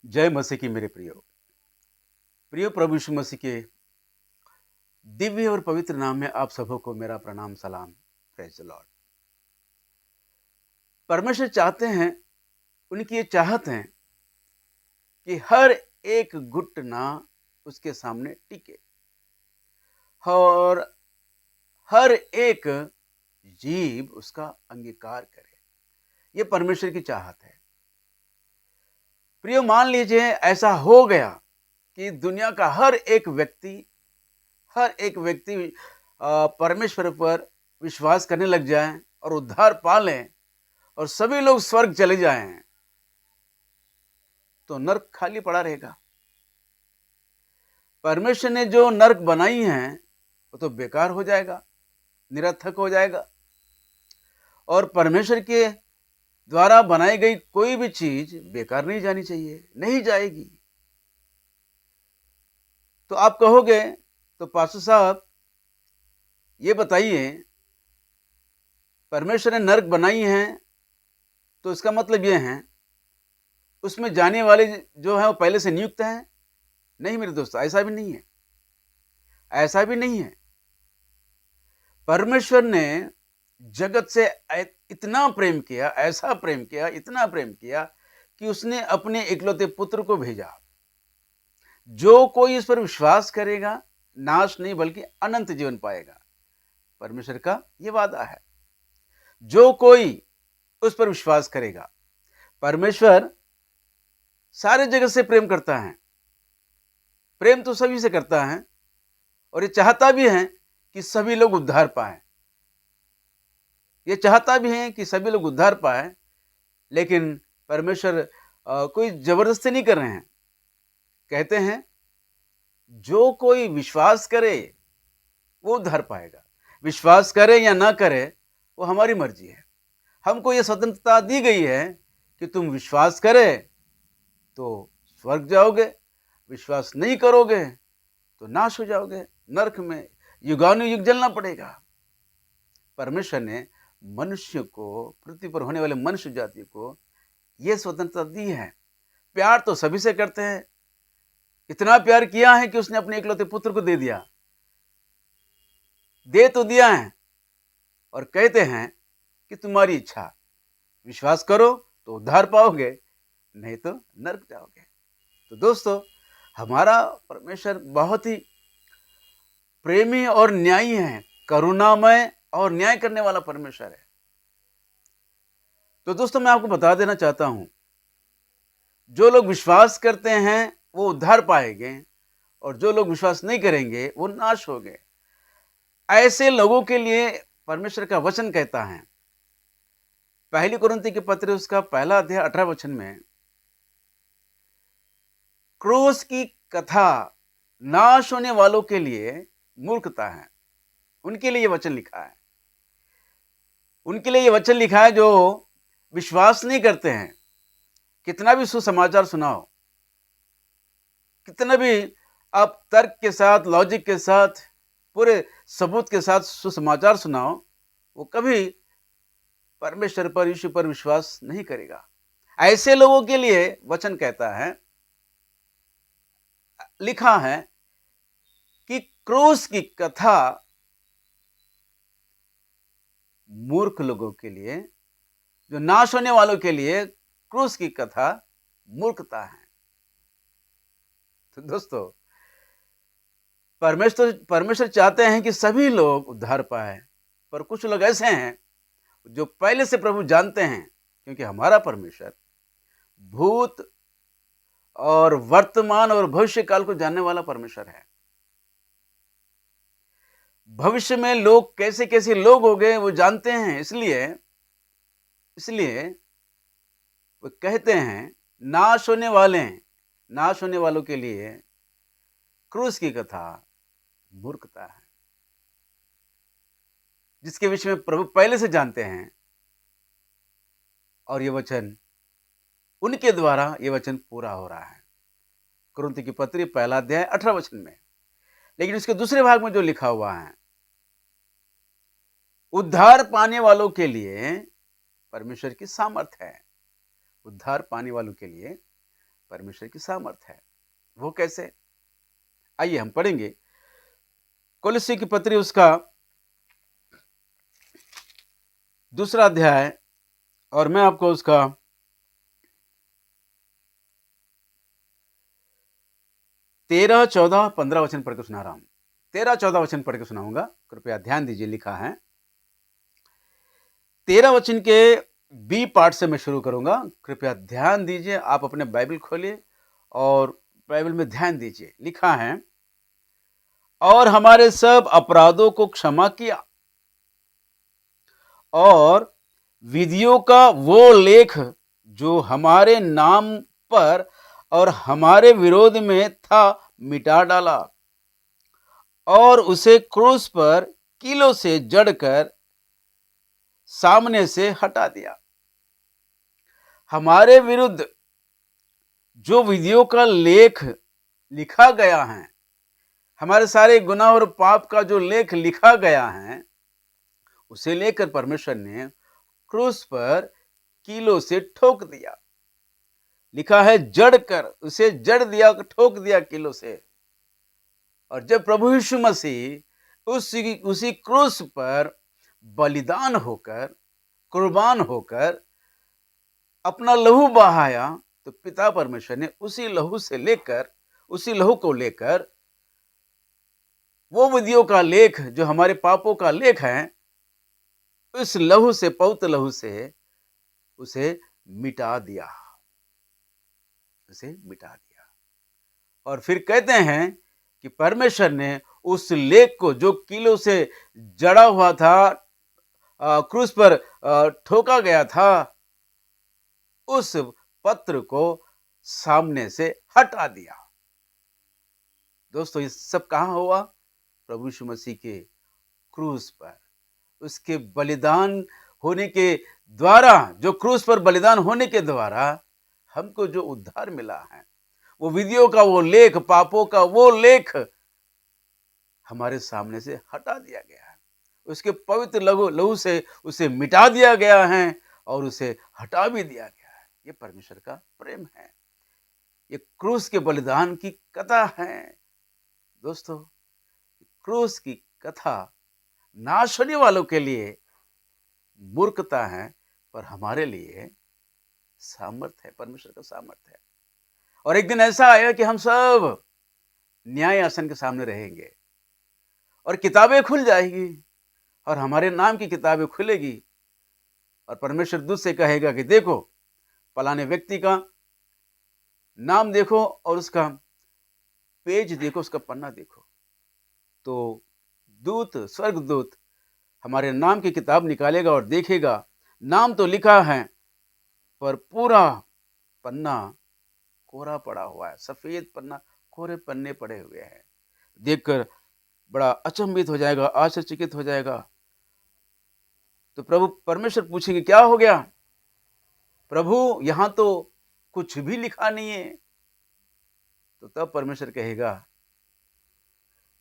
जय मसीह की मेरे प्रियो प्रियो प्रभु यीशु मसीह के दिव्य और पवित्र नाम में आप सबों को मेरा प्रणाम सलाम। Praise the Lord. परमेश्वर चाहते हैं, उनकी ये चाहत है कि हर एक घुटना उसके सामने टिके और हर एक जीव उसका अंगीकार करे। ये परमेश्वर की चाहत है। प्रियो, मान लीजिए ऐसा हो गया कि दुनिया का हर एक व्यक्ति परमेश्वर पर विश्वास करने लग जाए और उद्धार पा लें और सभी लोग स्वर्ग चले जाएं, तो नरक खाली पड़ा रहेगा। परमेश्वर ने जो नरक बनाई है वो तो बेकार हो जाएगा, निरर्थक हो जाएगा। और परमेश्वर के द्वारा बनाई गई कोई भी चीज बेकार नहीं जानी चाहिए, नहीं जाएगी। तो आप कहोगे, तो पास्टर साहब ये बताइए, परमेश्वर ने नरक बनाई है तो इसका मतलब ये है उसमें जाने वाले जो है वो पहले से नियुक्त हैं? नहीं मेरे दोस्तों, ऐसा भी नहीं है, ऐसा भी नहीं है। परमेश्वर ने जगत से इतना प्रेम किया, ऐसा प्रेम किया, इतना प्रेम किया कि उसने अपने इकलौते पुत्र को भेजा। जो कोई इस पर विश्वास करेगा नाश नहीं बल्कि अनंत जीवन पाएगा। परमेश्वर का यह वादा है। जो कोई उस पर विश्वास करेगा। परमेश्वर सारे जगत से प्रेम करता है, प्रेम तो सभी से करता है और ये चाहता भी है कि सभी लोग उद्धार पाएं। ये चाहता भी है कि सभी लोग उद्धार पाएं, लेकिन परमेश्वर कोई जबरदस्ती नहीं कर रहे हैं। कहते हैं जो कोई विश्वास करे वो उद्धार पाएगा। विश्वास करे या ना करे वो हमारी मर्जी है। हमको ये स्वतंत्रता दी गई है कि तुम विश्वास करे तो स्वर्ग जाओगे, विश्वास नहीं करोगे तो नाश हो जाओगे, नरक में युगानुयुग जलना पड़ेगा। परमेश्वर ने मनुष्य को, पृथ्वी पर होने वाले मनुष्य जाति को यह स्वतंत्रता दी है। प्यार तो सभी से करते हैं। इतना प्यार किया है कि उसने अपने इकलौते पुत्र को दे दिया, दे तो दिया है और कहते हैं कि तुम्हारी इच्छा, विश्वास करो तो उद्धार पाओगे, नहीं तो नरक जाओगे। तो दोस्तों, हमारा परमेश्वर बहुत ही प्रेमी और न्यायी है, करुणामय और न्याय करने वाला परमेश्वर है। तो दोस्तों, मैं आपको बता देना चाहता हूं, जो लोग विश्वास करते हैं वो उद्धार पाएंगे और जो लोग विश्वास नहीं करेंगे वो नाश हो गए। ऐसे लोगों के लिए परमेश्वर का वचन कहता है, पहली कुरिन्ती के पत्र उसका पहला अध्याय 18 वचन में, क्रूस की कथा नाश होने वालों के लिए मूर्खता है। उनके लिए यह वचन लिखा है, उनके लिए यह वचन लिखा है जो विश्वास नहीं करते हैं। कितना भी सुसमाचार सुनाओ, कितना भी आप तर्क के साथ, लॉजिक के साथ, पूरे सबूत के साथ सुसमाचार सुनाओ, वो कभी परमेश्वर पर, यीशु पर विश्वास नहीं करेगा। ऐसे लोगों के लिए वचन कहता है, लिखा है कि क्रूस की कथा मूर्ख लोगों के लिए, जो नाश होने वालों के लिए क्रूस की कथा मूर्खता है। तो दोस्तों, परमेश्वर चाहते हैं कि सभी लोग उद्धार पाए, पर कुछ लोग ऐसे हैं जो पहले से प्रभु जानते हैं, क्योंकि हमारा परमेश्वर भूत और वर्तमान और भविष्य काल को जानने वाला परमेश्वर है। भविष्य में लोग कैसे कैसे लोग हो गए वो जानते हैं। इसलिए वो कहते हैं नाश होने वालों के लिए क्रूस की कथा मूर्खता है, जिसके विषय में प्रभु पहले से जानते हैं। और ये वचन, उनके द्वारा ये वचन पूरा हो रहा है। कुरिन्ती की पत्री पहला अध्याय 18 वचन में। लेकिन उसके दूसरे भाग में जो लिखा हुआ है, उद्धार पाने वालों के लिए परमेश्वर की सामर्थ है। उद्धार पाने वालों के लिए परमेश्वर की सामर्थ है। वो कैसे? आइए हम पढ़ेंगे कोलोसी की पत्री उसका 2 अध्याय, और मैं आपको उसका 13, 14, 15 वचन पढ़ के सुना रहा हूं। 13, 14 वचन पढ़ के सुनाऊंगा, कृपया ध्यान दीजिए। लिखा है 13 वचन के बी पार्ट से मैं शुरू करूंगा। कृपया ध्यान दीजिए, आप अपने बाइबल खोलिए और बाइबल में ध्यान दीजिए। लिखा है, और हमारे सब अपराधों को क्षमा किया और विधियों का वो लेख जो हमारे नाम पर और हमारे विरोध में था मिटा डाला, और उसे क्रूस पर कीलों से जड़कर सामने से हटा दिया। हमारे विरुद्ध जो विधियों का लेख लिखा गया है, हमारे सारे गुनाह और पाप का जो लेख लिखा गया है, उसे लेकर परमेश्वर ने क्रूस पर कीलों से ठोक दिया। लिखा है जड़ कर, उसे जड़ दिया, ठोक दिया कीलों से। और जब प्रभु यीशु मसीह उसी क्रूस पर बलिदान होकर, कुर्बान होकर अपना लहू बहाया, तो पिता परमेश्वर ने उसी लहू को लेकर वो विधियों का लेख जो हमारे पापों का लेख है, उस लहू से, पवित्र लहू से उसे मिटा दिया। और फिर कहते हैं कि परमेश्वर ने उस लेख को जो कीलों से जड़ा हुआ था, क्रूस पर ठोका गया था, उस पत्र को सामने से हटा दिया। दोस्तों, ये सब कहां हुआ? प्रभु यीशु मसीह के क्रूस पर, उसके बलिदान होने के द्वारा, जो क्रूस पर बलिदान होने के द्वारा हमको जो उद्धार मिला है, वो विधियों का वो लेख, पापों का वो लेख हमारे सामने से हटा दिया गया है। उसके पवित्र लहू से उसे मिटा दिया गया है और उसे हटा भी दिया गया है। ये परमेश्वर का प्रेम है। ये क्रूस के बलिदान की कथा है। दोस्तों, क्रूस की कथा नाश होने वालों के लिए मूर्खता है, पर हमारे लिए सामर्थ है, परमेश्वर का सामर्थ है। और एक दिन ऐसा आया कि हम सब न्याय आसन के सामने रहेंगे और किताबें खुल जाएगी और हमारे नाम की किताबें खुलेगी, और परमेश्वर दूत से कहेगा कि देखो, फलाने व्यक्ति का नाम देखो और उसका पेज देखो, उसका पन्ना देखो। तो स्वर्गदूत हमारे नाम की किताब निकालेगा और देखेगा, नाम तो लिखा है पर पूरा पन्ना कोरा पड़ा हुआ है, सफेद पन्ना, कोरे पन्ने पड़े हुए हैं। देखकर बड़ा अचंभित हो जाएगा, आश्चर्यचकित हो जाएगा। तो प्रभु परमेश्वर पूछेंगे, क्या हो गया प्रभु, यहां तो कुछ भी लिखा नहीं है। तो तब परमेश्वर कहेगा,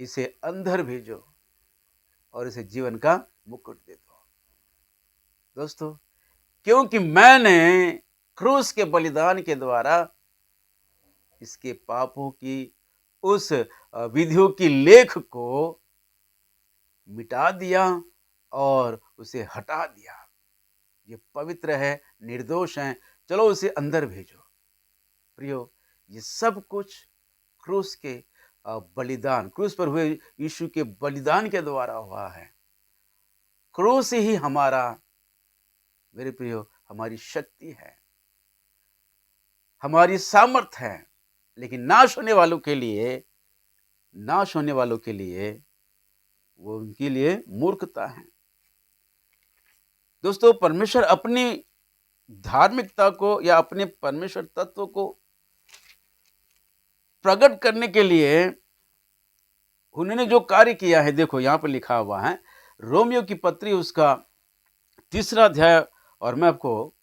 इसे अंदर भेजो और इसे जीवन का मुकुट दे दो। दोस्तों, क्योंकि मैंने क्रूस के बलिदान के द्वारा इसके पापों की उस विधियों की लेख को मिटा दिया और उसे हटा दिया। ये पवित्र है, निर्दोष है, चलो उसे अंदर भेजो। प्रियो, ये सब कुछ क्रूस के बलिदान, क्रूस पर हुए यीशु के बलिदान के द्वारा हुआ है। क्रूस ही हमारा, मेरे प्रियो, हमारी शक्ति है, हमारी सामर्थ है। लेकिन नाश होने वालों के लिए वो उनके लिए मूर्खता है। दोस्तों, परमेश्वर अपनी धार्मिकता को या अपने परमेश्वर तत्व को प्रकट करने के लिए उन्होंने जो कार्य किया है, देखो यहां पर लिखा हुआ है, रोमियो की पत्री उसका 3 अध्याय, और मैं आपको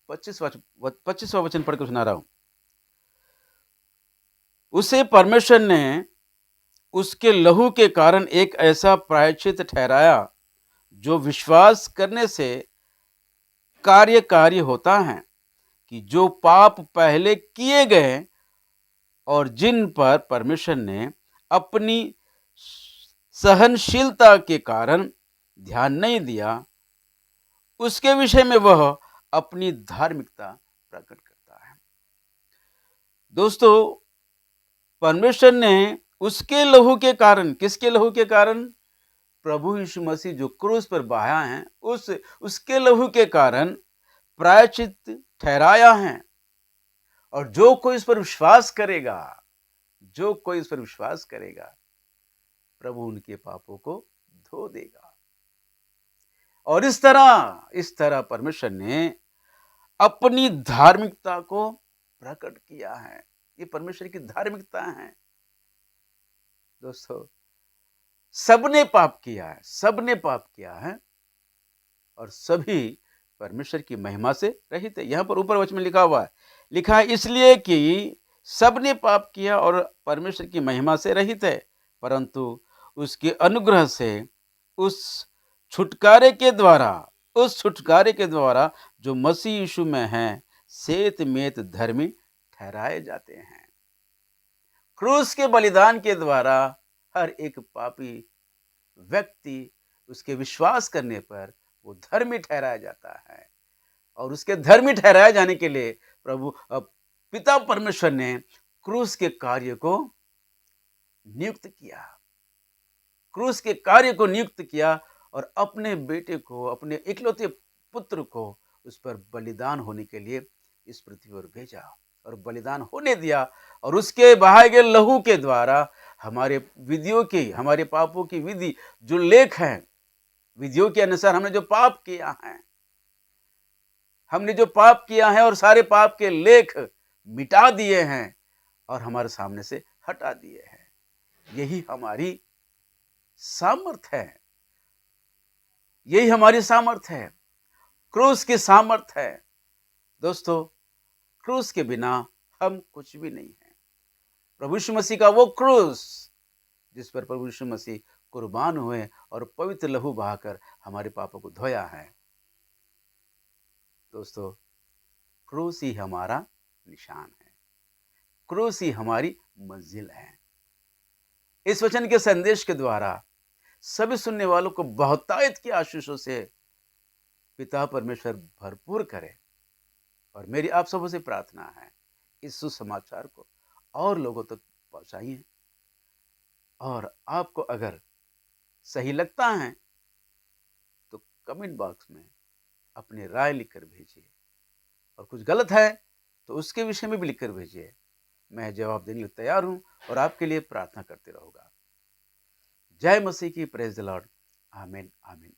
25वां वचन पढ़कर सुना रहा हूं। उसे परमेश्वर ने उसके लहू के कारण एक ऐसा प्रायश्चित ठहराया जो विश्वास करने से कार्यकारी होता है कि जो पाप पहले किए गए और जिन पर परमेश्वर ने अपनी सहनशीलता के कारण ध्यान नहीं दिया, उसके विषय में वह अपनी धार्मिकता प्रकट करता है। दोस्तों, परमेश्वर ने उसके लहू के कारण, किसके लहू के कारण? प्रभु यीशु मसीह जो क्रूस पर बहाया है, उसके लहू के कारण प्रायश्चित ठहराया है। और जो कोई इस पर विश्वास करेगा, जो कोई इस पर विश्वास करेगा, प्रभु उनके पापों को धो देगा। और इस तरह परमेश्वर ने अपनी धार्मिकता को प्रकट किया है। ये परमेश्वर की धार्मिकता है। दोस्तों, सबने पाप किया है, सबने पाप किया है और सभी परमेश्वर की महिमा से रहित है। यहां पर ऊपर वचन में लिखा है इसलिए कि सबने पाप किया और परमेश्वर की महिमा से रहित है, परंतु उसके अनुग्रह से उस छुटकारे के द्वारा जो मसीह यीशु में है, सेत मेत धर्मी ठहराए जाते हैं। क्रूस के बलिदान के द्वारा हर एक पापी व्यक्ति, उसके विश्वास करने पर वो धर्मी ठहराया जाता है। और उसके धर्मी ठहराए जाने के लिए पिता परमेश्वर ने क्रूस के कार्य को नियुक्त किया, क्रूस के कार्य को नियुक्त किया और अपने बेटे को, अपने इकलौते पुत्र को उस पर बलिदान होने के लिए इस पृथ्वी पर भेजा और बलिदान होने दिया। और उसके बहाए गए लहू के द्वारा हमारे विधियों की, हमारे पापों की विधि जो लेख हैं, विधियों के अनुसार हमने जो पाप किया है और सारे पाप के लेख मिटा दिए हैं और हमारे सामने से हटा दिए हैं। यही हमारी सामर्थ है, यही हमारी सामर्थ है, क्रूस की सामर्थ है। दोस्तों, क्रूस के बिना हम कुछ भी नहीं है। प्रभु यीशु मसीह का वो क्रूस जिस पर प्रभु यीशु मसीह कुर्बान हुए और पवित्र लहू बहाकर हमारे पापों को धोया है। दोस्तों, क्रूस ही हमारा निशान है, क्रूस ही हमारी मंजिल है। इस वचन के संदेश के द्वारा सभी सुनने वालों को बहुतायत की आशीषों से पिता परमेश्वर भरपूर करे। और मेरी आप सबों से प्रार्थना है, इस सुसमाचार को और लोगों तक पहुंचाइए। और आपको अगर सही लगता है तो कमेंट बॉक्स में अपनी राय लिखकर भेजिए, और कुछ गलत है तो उसके विषय में भी लिखकर भेजिए। मैं जवाब देने के लिए तैयार हूं और आपके लिए प्रार्थना करते रहूंगा। जय मसीह की, प्रेज द लॉर्ड। आमीन, आमीन।